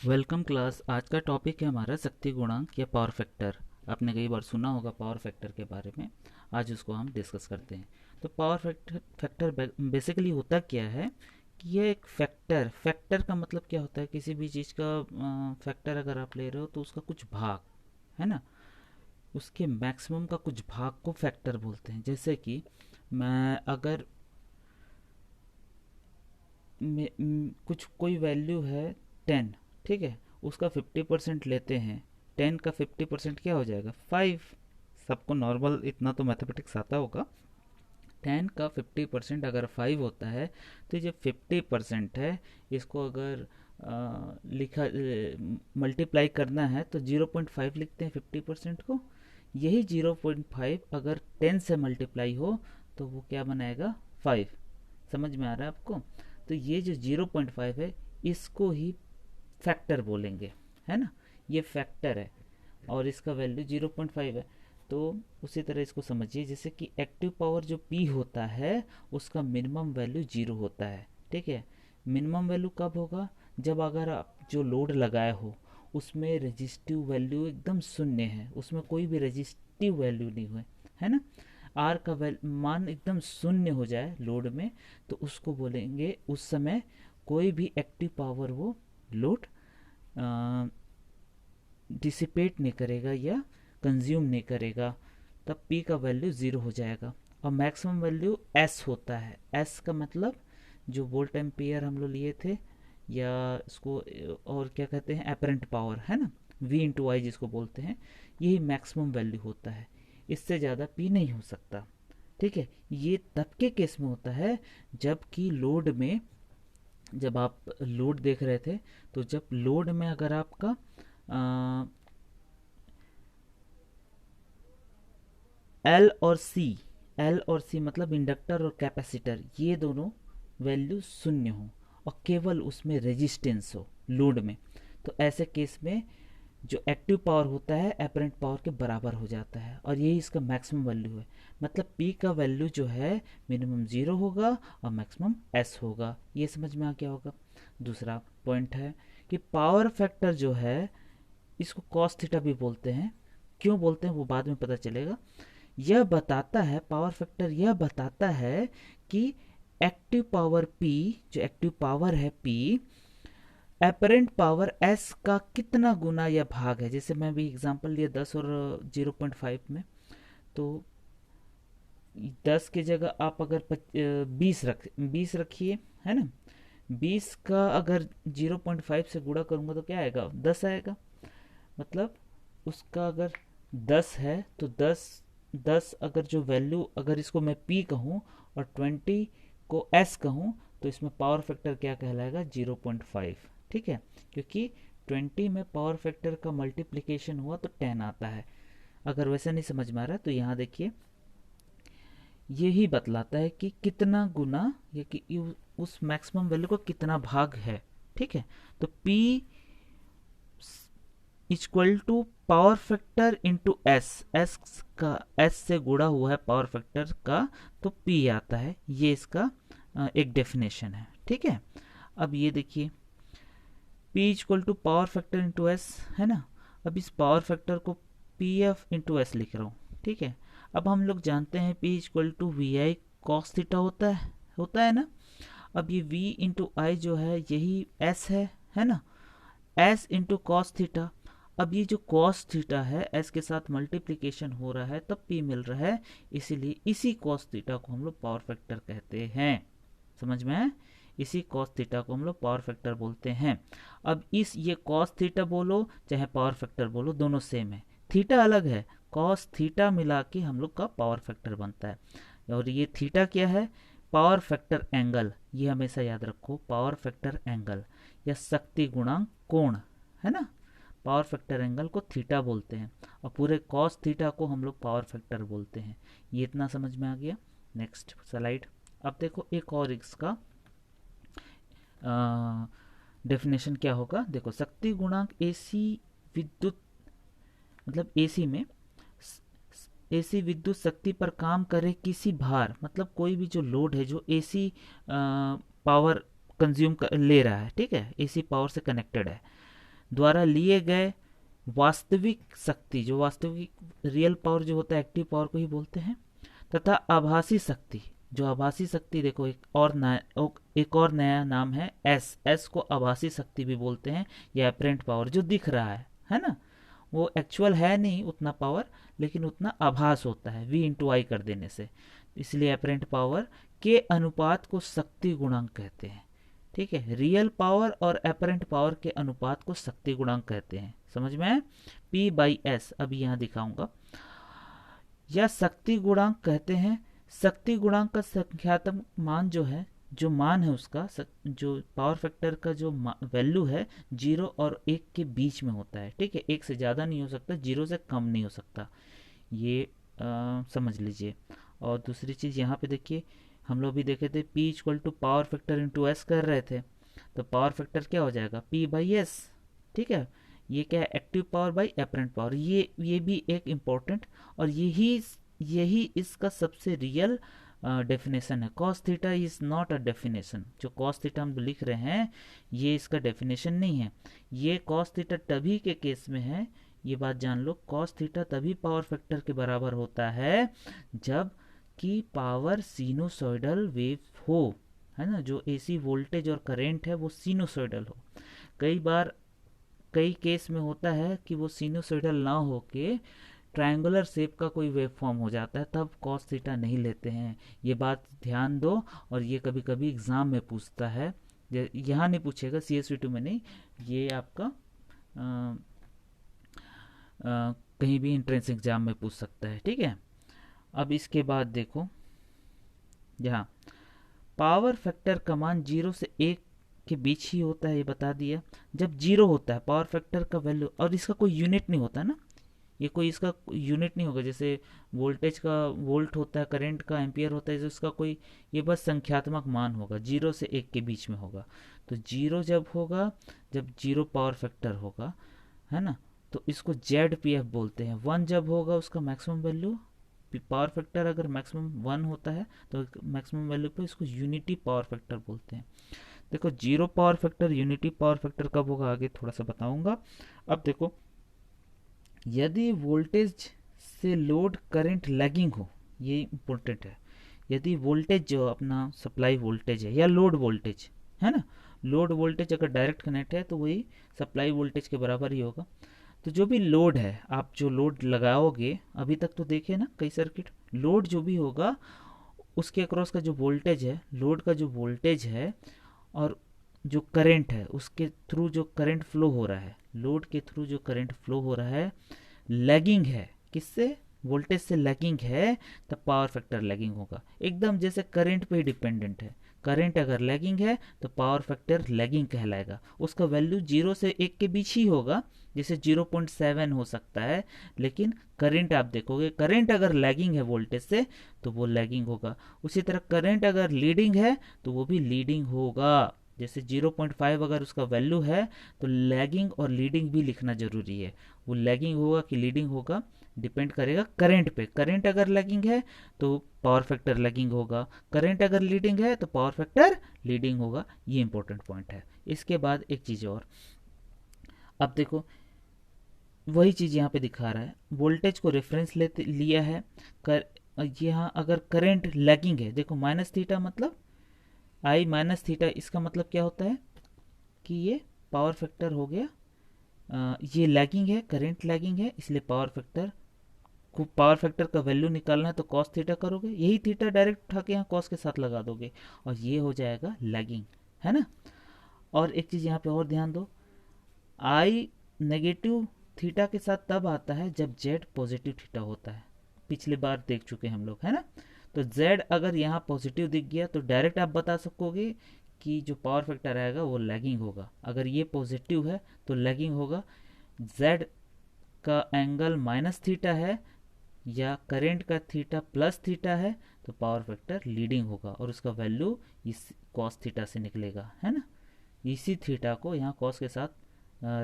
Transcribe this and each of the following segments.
Welcome class. आज का topic है हमारा शक्ति गुणांक या पावर फैक्टर। आपने कई बार सुना होगा पावर फैक्टर के बारे में। आज उसको हम डिस्कस करते हैं। तो पावर फैक्टर बेसिकली होता क्या है कि ये एक फैक्टर फैक्टर का मतलब क्या होता है, किसी भी चीज़ का फैक्टर अगर आप ले रहे हो तो उसका कुछ भाग, है ना, उसके मैक्सिमम का कुछ भाग को फैक्टर बोलते हैं। जैसे कि मैं अगर कुछ कोई वैल्यू है 10, ठीक है, उसका 50% लेते हैं। 10 का 50% क्या हो जाएगा? 5। सबको नॉर्मल इतना तो मैथमेटिक्स आता होगा। 10 का 50% अगर 5 होता है तो ये 50% है, इसको अगर लिखा मल्टीप्लाई करना है तो 0.5 लिखते हैं 50% को। यही 0.5 अगर 10 से मल्टीप्लाई हो तो वो क्या बनाएगा? 5। समझ में आ रहा है आपको? तो ये जो 0.5 है इसको ही फैक्टर बोलेंगे, है ना। ये फैक्टर है और इसका वैल्यू 0.5 है। तो उसी तरह इसको समझिए, जैसे कि एक्टिव पावर जो P होता है उसका मिनिमम वैल्यू 0 होता है, ठीक है। मिनिमम वैल्यू कब होगा? जब अगर आप जो लोड लगाए हो उसमें रेजिस्टिव वैल्यू एकदम शून्य है, उसमें कोई भी रेजिस्टिव वैल्यू नहीं हुए, है ना। आर का मान एकदम शून्य हो जाए लोड में, तो उसको बोलेंगे उस समय कोई भी एक्टिव पावर वो लोड डिसिपेट नहीं करेगा या कंज्यूम नहीं करेगा। तब पी का वैल्यू ज़ीरो हो जाएगा। और मैक्सिमम वैल्यू एस होता है। एस का मतलब जो वोल्ट एम्पियर हम लोग लिए थे, या इसको और क्या कहते हैं, एपरेंट पावर, है ना, वी इंटू आई जिसको बोलते हैं, यही मैक्सिमम वैल्यू होता है। इससे ज़्यादा पी नहीं हो सकता, ठीक है। ये तब के केस में होता है जबकि लोड में, जब आप लोड देख रहे थे, तो जब लोड में अगर आपका एल और सी, एल और सी मतलब इंडक्टर और कैपेसिटर, ये दोनों वैल्यू शून्य हो और केवल उसमें रेजिस्टेंस हो लोड में, तो ऐसे केस में जो एक्टिव पावर होता है एपरेंट पावर के बराबर हो जाता है और यही इसका मैक्सिमम वैल्यू है। मतलब पी का वैल्यू जो है मिनिमम 0 होगा और मैक्सिमम एस होगा। ये समझ में आ गया होगा। दूसरा पॉइंट है कि पावर फैक्टर जो है इसको कॉस थीटा भी बोलते हैं। क्यों बोलते हैं वो बाद में पता चलेगा। यह बताता है, पावर फैक्टर यह बताता है कि एक्टिव पावर P, जो एक्टिव पावर है P, एपरेंट पावर S का कितना गुना या भाग है। जैसे मैं भी एग्जांपल लिया 10 और 0.5 में, तो 10 की जगह आप अगर 20 रखिए, है ना। 20 का अगर 0.5 से गुणा करूंगा तो क्या आएगा? 10 आएगा। मतलब उसका अगर 10 है तो 10 अगर जो वैल्यू, अगर इसको मैं P कहूँ और 20 को S कहूँ, तो इसमें पावर फैक्टर क्या कहलाएगा? 0.5, ठीक है। क्योंकि 20 में पावर फैक्टर का मल्टीप्लिकेशन हुआ तो 10 आता है। अगर वैसा नहीं समझ में आ रहा तो यहाँ देखिए, यही बतलाता है कि कितना गुना या कि उस मैक्सिमम वैल्यू को कितना भाग है, ठीक है। तो P equal to power factor into S, S का एस से गुड़ा हुआ है पावर फैक्टर का, तो पी आता है। ये इसका एक डेफिनेशन है, ठीक है। अब ये देखिए, P equal to power factor into S, है ना। अब इस पावर फैक्टर को पी एफ इंटू एस लिख रहा हूँ, ठीक है। अब हम लोग जानते हैं P equal to V I cos theta होता है ना। अब ये v इंटू आई जो है यही s है ना। s into cos theta. अब ये जो cos थीटा है s के साथ मल्टीप्लिकेशन हो रहा है तब p मिल रहा है, इसीलिए इसी cos थीटा को हम लोग पावर फैक्टर कहते हैं। समझ में है? इसी cos थीटा को हम लोग पावर फैक्टर बोलते हैं। अब इस ये cos थीटा बोलो चाहे पावर फैक्टर बोलो, दोनों सेम है। थीटा अलग है, cos थीटा मिला के हम लोग का पावर फैक्टर बनता है। और ये थीटा क्या है? Power factor angle. ये हमेशा याद रखो, पावर फैक्टर एंगल या शक्ति गुणांक कोण, है ना। पावर फैक्टर एंगल को थीटा बोलते हैं और पूरे कॉस थीटा को हम लोग पावर फैक्टर बोलते हैं। ये इतना समझ में आ गया। Next slide. अब देखो एक और इसका डेफिनेशन क्या होगा। देखो, शक्ति गुणांक एसी विद्युत, मतलब एसी में एसी विद्युत शक्ति पर काम करे किसी भार, मतलब कोई भी जो लोड है जो एसी पावर कंज्यूम ले रहा है, ठीक है, एसी पावर से कनेक्टेड है, द्वारा लिए गए वास्तविक शक्ति, जो वास्तविक रियल पावर जो होता है एक्टिव पावर को ही बोलते हैं, तथा आभासी शक्ति, जो आभासी शक्ति देखो एक और नया नाम है एस को आभासी शक्ति भी बोलते हैं, या अपरेंट पावर, जो दिख रहा है ना, वो एक्चुअल है नहीं उतना पावर, लेकिन उतना आभास होता है V इंटू आई कर देने से, इसलिए अपरेंट पावर के अनुपात को शक्ति गुणांक कहते हैं। ठीक है, रियल पावर और अपरेंट पावर के अनुपात को शक्ति गुणांक कहते हैं, समझ में है। P/S अभी यहाँ दिखाऊंगा, या शक्ति गुणांक कहते हैं। शक्ति गुणांक का संख्यात्मक मान जो है, जो मान है उसका, जो पावर फैक्टर का जो वैल्यू है 0 और 1 के बीच में होता है। ठीक है, 1 से ज़्यादा नहीं हो सकता, 0 से कम नहीं हो सकता, ये समझ लीजिए। और दूसरी चीज़ यहाँ पे देखिए, हम लोग भी देखे थे P equal to power factor into S कर रहे थे, तो पावर फैक्टर क्या हो जाएगा P/S। ठीक है, ये क्या है, active power by apparent power, ये भी एक इम्पोर्टेंट, और यही इसका सबसे रियल डेफिनेशन है। Cos theta is not a definition, जो कॉस थीटा हम लिख रहे हैं ये इसका डेफिनेशन नहीं है। ये कॉस थीटा तभी के केस में है, ये बात जान लो, कॉस थीटा तभी पावर फैक्टर के बराबर होता है जब कि पावर सिनुसॉइडल वेव हो, है ना, जो एसी वोल्टेज और करंट है वो सिनुसॉइडल हो। कई केस में होता है कि वो सिनुसॉइडल ना हो के ट्रायंगुलर शेप का कोई वेव फॉर्म हो जाता है, तब कॉस थीटा नहीं लेते हैं, ये बात ध्यान दो। और ये कभी कभी एग्जाम में पूछता है, यहाँ नहीं पूछेगा, CSV2 में नहीं, ये आपका कहीं भी एंट्रेंस एग्जाम में पूछ सकता है। ठीक है, अब इसके बाद देखो, यहाँ पावर फैक्टर का मान 0 से 1 के बीच ही होता है, ये बता दिया। जब 0 होता है पावर फैक्टर का वैल्यू, और इसका कोई यूनिट नहीं होता ना, ये कोई इसका यूनिट नहीं होगा, जैसे वोल्टेज का वोल्ट होता है, करंट का एम्पियर होता है, जो इसका कोई, ये बस संख्यात्मक मान होगा, 0 से 1 के बीच में होगा। तो 0 जब होगा, जब 0 पावर फैक्टर होगा, है ना, तो इसको ZPF बोलते हैं। 1 जब होगा उसका मैक्सिमम वैल्यू, पावर फैक्टर अगर मैक्सिमम 1 होता है तो मैक्सिमम वैल्यू पे इसको यूनिटी पावर फैक्टर बोलते हैं। देखो 0 power factor, unity power factor कब होगा आगे थोड़ा सा बताऊंगा। अब देखो, यदि वोल्टेज से लोड करंट लैगिंग हो, ये इम्पोर्टेंट है, यदि वोल्टेज जो अपना सप्लाई वोल्टेज है या लोड वोल्टेज है ना, लोड वोल्टेज अगर डायरेक्ट कनेक्ट है तो वही सप्लाई वोल्टेज के बराबर ही होगा। तो जो भी लोड है, आप जो लोड लगाओगे, अभी तक तो देखे ना कई सर्किट, लोड जो भी होगा उसके अक्रॉस का जो वोल्टेज है, लोड का जो वोल्टेज है, और जो करंट है उसके थ्रू जो करंट फ्लो हो रहा है, लोड के थ्रू जो करंट फ्लो हो रहा है, लैगिंग है, किससे, वोल्टेज से लैगिंग है, तब पावर फैक्टर लैगिंग होगा। एकदम जैसे करंट पे ही डिपेंडेंट है, करंट अगर लैगिंग है तो पावर फैक्टर लैगिंग कहलाएगा। उसका वैल्यू 0 से 1 के बीच ही होगा, जैसे 0.7 हो सकता है, लेकिन करंट आप देखोगे, करंट अगर लैगिंग है वोल्टेज से तो वो लैगिंग होगा। उसी तरह करंट अगर लीडिंग है तो वो भी लीडिंग होगा। जैसे 0.5 अगर उसका वैल्यू है तो लैगिंग और लीडिंग भी लिखना जरूरी है, वो लैगिंग होगा कि लीडिंग होगा डिपेंड करेगा करंट पे। करंट अगर लैगिंग है तो पावर फैक्टर लैगिंग होगा, करंट अगर लीडिंग है तो पावर फैक्टर लीडिंग होगा। ये इंपॉर्टेंट पॉइंट है। इसके बाद एक चीज़ और, अब देखो वही चीज़ यहाँ पे दिखा रहा है, वोल्टेज को रेफरेंस लेते लिया है, यहाँ अगर करंट लैगिंग है, देखो माइनस थीटा मतलब आई माइनस थीटा, इसका मतलब क्या होता है कि ये पावर फैक्टर हो गया, ये लैगिंग है, करंट लैगिंग है, इसलिए पावर फैक्टर का वैल्यू निकालना है तो कॉस थीटा करोगे, यही थीटा डायरेक्ट उठा के यहाँ कॉस के साथ लगा दोगे और ये हो जाएगा लैगिंग, है ना। और एक चीज़ यहाँ पे और ध्यान दो, आई नेगेटिव थीटा के साथ तब आता है जब जेड पॉजिटिव थीटा होता है, पिछली बार देख चुके हम लोग, है ना। तो जेड अगर यहाँ पॉजिटिव दिख गया तो डायरेक्ट आप बता सकोगे कि जो पावर फैक्टर आएगा वो लैगिंग होगा। अगर ये पॉजिटिव है तो लैगिंग होगा, जेड का एंगल माइनस थीटा है या करंट का थीटा प्लस थीटा है तो पावर फैक्टर लीडिंग होगा और उसका वैल्यू इस कॉस थीटा से निकलेगा, है ना। इसी थीटा को यहाँ कॉस के साथ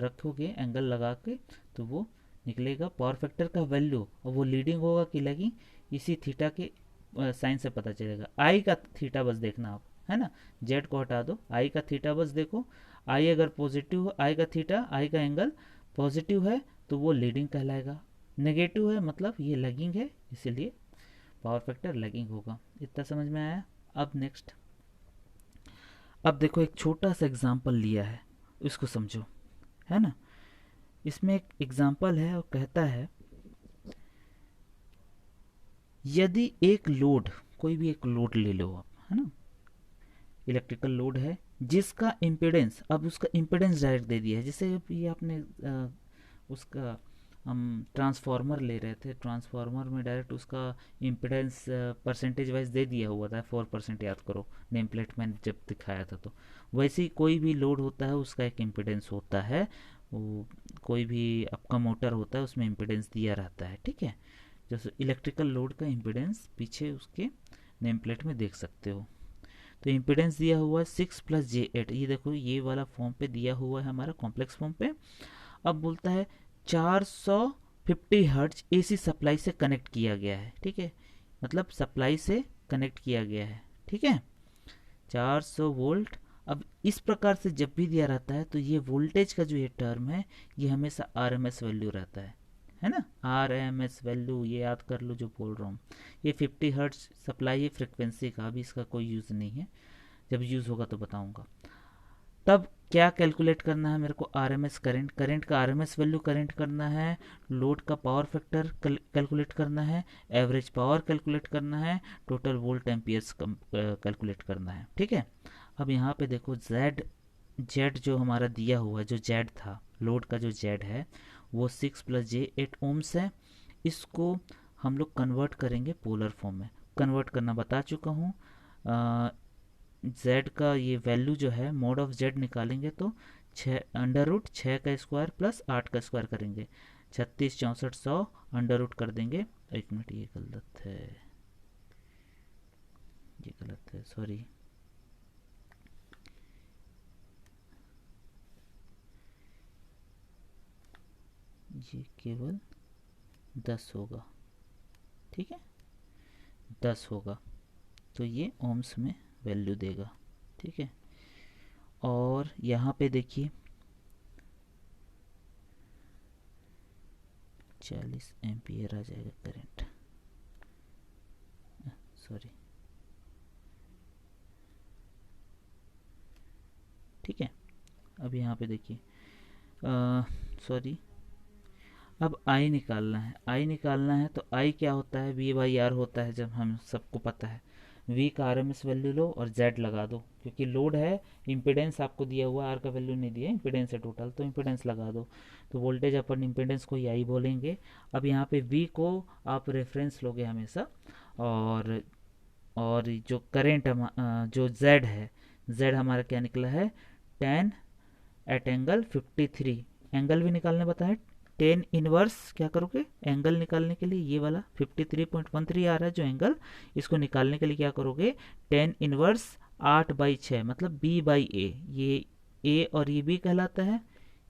रखोगे एंगल लगा के तो वो निकलेगा पावर फैक्टर का वैल्यू, और वो लीडिंग होगा कि लैगिंग इसी थीटा के साइन से पता चलेगा। आई का थीटा बस देखना आप, है ना, जेड को हटा दो, आई का थीटा बस देखो, आई अगर पॉजिटिव हो, आई का थीटा, आई का एंगल पॉजिटिव है तो वो लीडिंग कहलाएगा, नेगेटिव है मतलब ये लैगिंग है, इसीलिए पावर फैक्टर लैगिंग होगा। इतना समझ में आया। अब नेक्स्ट, अब देखो एक छोटा सा एग्जांपल लिया है, इसको समझो, है ना। इसमें एक एग्जांपल है और कहता है यदि एक लोड, कोई भी एक लोड ले लो आप, है ना, इलेक्ट्रिकल लोड है जिसका इम्पीडेंस, अब उसका इम्पीडेंस डायरेक्ट दे दिया है, जैसे ये आपने उसका हम ट्रांसफार्मर ले रहे थे, ट्रांसफार्मर में डायरेक्ट उसका इम्पीडेंस परसेंटेज वाइज दे दिया हुआ था, 4%, याद करो नेम प्लेट में जब दिखाया था। तो वैसे ही कोई भी लोड होता है उसका एक इम्पीडेंस होता है, वो कोई भी आपका मोटर होता है उसमें इम्पीडेंस दिया रहता है, ठीक है। जैसे इलेक्ट्रिकल लोड का इम्पीडेंस पीछे उसके नेम प्लेट में देख सकते हो। तो इम्पीडेंस दिया हुआ है 6+j8, ये देखो ये वाला फॉर्म पे दिया हुआ है हमारा कॉम्प्लेक्स फॉर्म पे। अब बोलता है 450 हर्ट्ज एसी सप्लाई से कनेक्ट किया गया है, ठीक है, मतलब सप्लाई से कनेक्ट किया गया है, ठीक है, 400 वोल्ट। अब इस प्रकार से जब भी दिया रहता है तो ये वोल्टेज का जो ये टर्म है ये हमेशा आरएमएस वैल्यू रहता है ना, आरएमएस वैल्यू ये याद कर लो जो बोल रहा हूँ। ये 50 हर्ट्ज सप्लाई है फ्रिक्वेंसी का, अभी इसका कोई यूज़ नहीं है, जब यूज़ होगा तो बताऊंगा। तब क्या कैलकुलेट करना है मेरे को, आरएमएस करंट, करंट का आरएमएस वैल्यू करंट करना है, लोड का पावर फैक्टर कैलकुलेट करना है, एवरेज पावर कैलकुलेट करना है, टोटल वोल्ट एम्पियर्स कैलकुलेट करना है, ठीक है। अब यहाँ पे देखो जेड जो हमारा दिया हुआ है, जो जेड था लोड का, जो जेड है वो 6+j8 ओम्स है। इसको हम लोग कन्वर्ट करेंगे पोलर फॉर्म में, कन्वर्ट करना बता चुका हूँ। z का ये वैल्यू जो है मोड ऑफ z निकालेंगे तो 6 का स्क्वायर प्लस 8 का स्क्वायर करेंगे, 36 64 100 अंडर रूट कर देंगे। एक मिनट, ये गलत है, ये गलत है, सॉरी, ये केवल 10 होगा, ठीक है, 10 होगा तो ये ओम्स में वैल्यू देगा, ठीक है। और यहाँ पे देखिए 40 एम्पियर आ जाएगा करंट, सॉरी, ठीक है। अब यहाँ पे देखिए सॉरी, अब आई निकालना है, आई निकालना है तो आई क्या होता है, V/R होता है, जब हम सबको पता है। V का RMS वैल्यू लो और Z लगा दो, क्योंकि लोड है, इम्पिडेंस आपको दिया हुआ, R का वैल्यू नहीं दिया, इम्पिडेंस है टोटल, तो इम्पिडेंस लगा दो। तो वोल्टेज अपन इम्पिडेंस को आई बोलेंगे। अब यहाँ पे V को आप रेफरेंस लोगे हमेशा, और जो करेंट जो Z है, Z हमारा क्या निकला है 10 एट एंगल 53, एंगल भी निकालने बताए, 10 इनवर्स क्या करोगे एंगल निकालने के लिए, ये वाला 53.13 आ रहा है जो एंगल, इसको निकालने के लिए क्या करोगे 10 इनवर्स 8/6 मतलब B/A, ये A और ये B कहलाता है।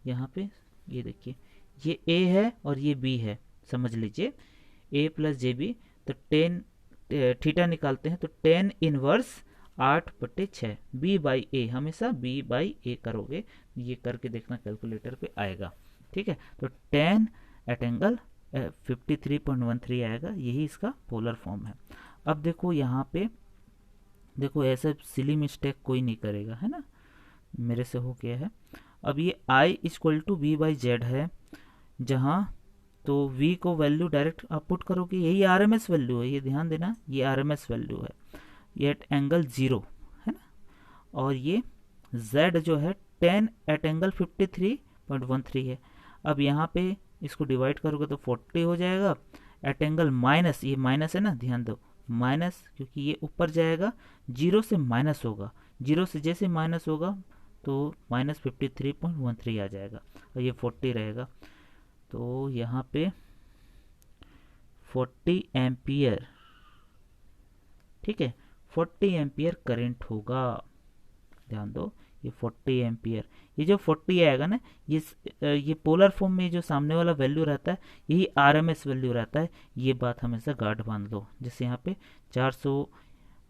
यहाँ पे ये देखिए ये A है और ये B है, समझ लीजिए A+JB। तो 10 थीटा निकालते हैं तो 10 इनवर्स 8/6 B/A, हमेशा B/A करोगे, ये करके देखना कैलकुलेटर पे आएगा, ठीक है। तो 10 एट एंगल 53.13 आएगा, यही इसका पोलर फॉर्म है। अब देखो यहाँ पे देखो ऐसा सिली मिस्टेक कोई नहीं करेगा, है ना, मेरे से हो गया है। अब ये I = V/Z है, जहाँ तो V को वैल्यू डायरेक्ट आप पुट करोगे, यही RMS वैल्यू है, ये ध्यान देना, ये RMS वैल्यू है, ये एट एंगल 0 है ना, और ये Z जो है 10 एट एंगल 53.13 है। अब यहाँ पे इसको डिवाइड करोगे तो 40 हो जाएगा, एट एंगल माइनस, ये माइनस है ना, ध्यान दो माइनस, क्योंकि ये ऊपर जाएगा, 0 से माइनस होगा, 0 से जैसे माइनस होगा तो -53.13 आ जाएगा, और ये 40 रहेगा। तो यहाँ पे 40 एम्पियर, ठीक है, 40 एम्पियर करंट होगा, ध्यान दो, ये 40 एम्पियर, ये जो 40 आएगा ना, ये पोलर फॉर्म में जो सामने वाला वैल्यू रहता है यही RMS वैल्यू रहता है, ये बात हमेशा गार्ड बांध लो। जैसे यहाँ पे 400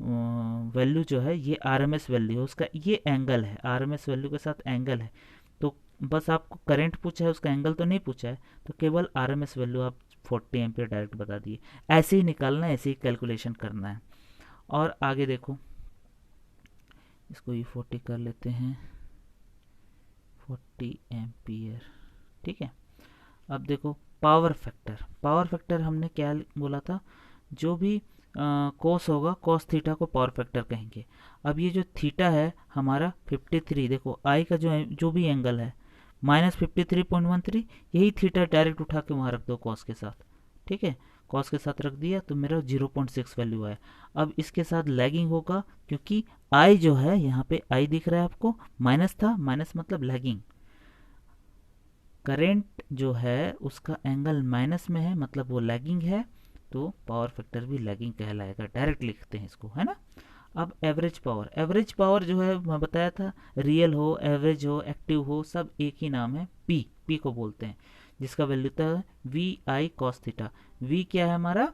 वैल्यू जो है ये आरएमएस वैल्यू है, उसका ये एंगल है, आरएमएस वैल्यू के साथ एंगल है। तो बस आपको करंट पूछा है, उसका एंगल तो नहीं पूछा है, तो केवल आरएमएस वैल्यू आप 40 एम्पियर डायरेक्ट बता दिए। ऐसे ही निकालना है, ऐसे ही कैलकुलेशन करना है। और आगे देखो, इसको ये 40 कर लेते हैं, 40 एम्पियर, ठीक है। अब देखो पावर फैक्टर, पावर फैक्टर हमने क्या बोला था, जो भी कोस होगा, कोस थीटा को पावर फैक्टर कहेंगे। अब ये जो थीटा है हमारा 53, देखो आई का जो भी एंगल है -53.13, यही थीटा डायरेक्ट उठा के वहाँ रख दो कॉस के साथ, ठीक है। कॉस के साथ रख दिया तो मेरा 0.6 वैल्यू आया। अब इसके साथ लैगिंग होगा, क्योंकि आई जो है यहाँ पे आई दिख रहा है आपको, माइनस था, माइनस मतलब लैगिंग। करेंट जो है उसका एंगल माइनस में है, मतलब वो लैगिंग है, तो पावर फैक्टर भी लैगिंग कहलाएगा, डायरेक्ट लिखते हैं इसको, है ना। अब एवरेज पावर, एवरेज पावर जो है मैं बताया था, रियल हो, एवरेज हो, एक्टिव हो, सब एक ही नाम है, पी, पी को बोलते हैं, जिसका वैल्यू था V I cos theta. V क्या है हमारा,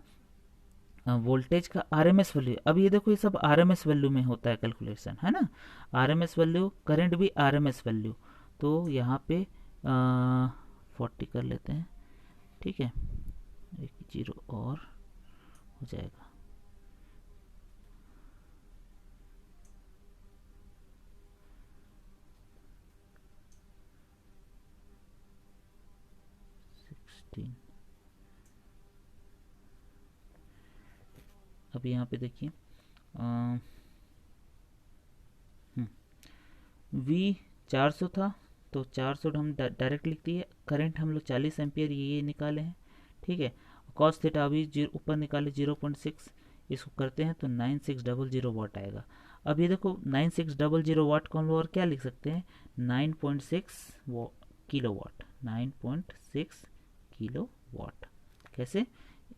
वोल्टेज का आरएमएस वैल्यू। अब ये देखो ये सब आरएमएस वैल्यू में होता है कैलकुलेशन, है ना, आरएमएस वैल्यू, करंट भी आरएमएस वैल्यू। तो यहाँ पे 40 कर लेते हैं, ठीक है, एक जीरो और हो जाएगा। अब यहाँ पे देखिए वी 400 था, तो 400 हम डायरेक्ट लिख दिए। करंट हम लोग 40 एम्पियर ये निकाले हैं, ठीक है। कॉस थीटा अभी ऊपर निकाले 0.6, इसको करते हैं तो 9600 वाट आएगा। अब ये देखो 9600 वाट को हम लोग और क्या लिख सकते हैं, 9.6 किलो वाट, 9.6 किलो वाट। कैसे,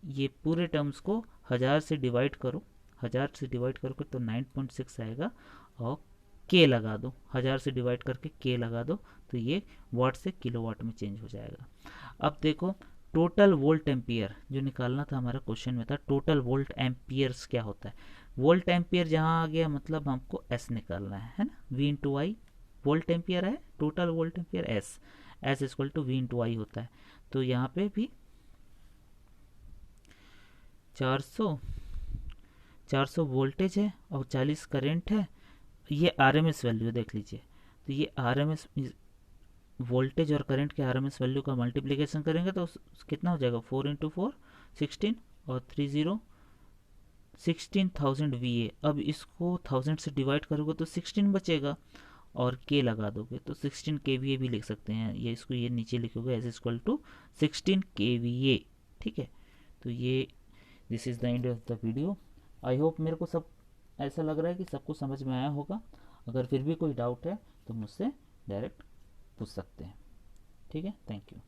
ये पूरे टर्म्स को 1000 से डिवाइड करो, 1000 से डिवाइड करोगे तो 9.6 आएगा, और के लगा दो, 1000 से डिवाइड करके के लगा दो, तो ये वाट से किलोवाट में चेंज हो जाएगा। अब देखो टोटल वोल्ट एम्पियर जो निकालना था, हमारा क्वेश्चन में था टोटल वोल्ट एम्पियर्स क्या होता है। वोल्ट एम्पियर जहाँ आ गया मतलब हमको एस निकालना है ना, V into I, volt ampere है, total volt ampere S, S equal to V into I होता है। तो यहाँ पे भी 400 वोल्टेज है और 40 करंट है, ये आरएमएस वैल्यू देख लीजिए। तो ये आरएमएस वोल्टेज और करंट के आरएमएस वैल्यू का मल्टीप्लिकेशन करेंगे तो कितना हो जाएगा, 4 इंटू 4 16 और 30 16,000 VA। अब इसको 1000 से डिवाइड करोगे तो 16 बचेगा, और के लगा दोगे तो 16 KVA भी लिख सकते हैं, ये इसको ये नीचे लिखोगे एज इक्वल टू 16 KVA, ठीक है। तो ये this is the end of the video. I hope मेरे को सब ऐसा लग रहा है कि सबको समझ में आया होगा। अगर फिर भी कोई डाउट है तो मुझसे डायरेक्ट पूछ सकते हैं, ठीक है। Thank you.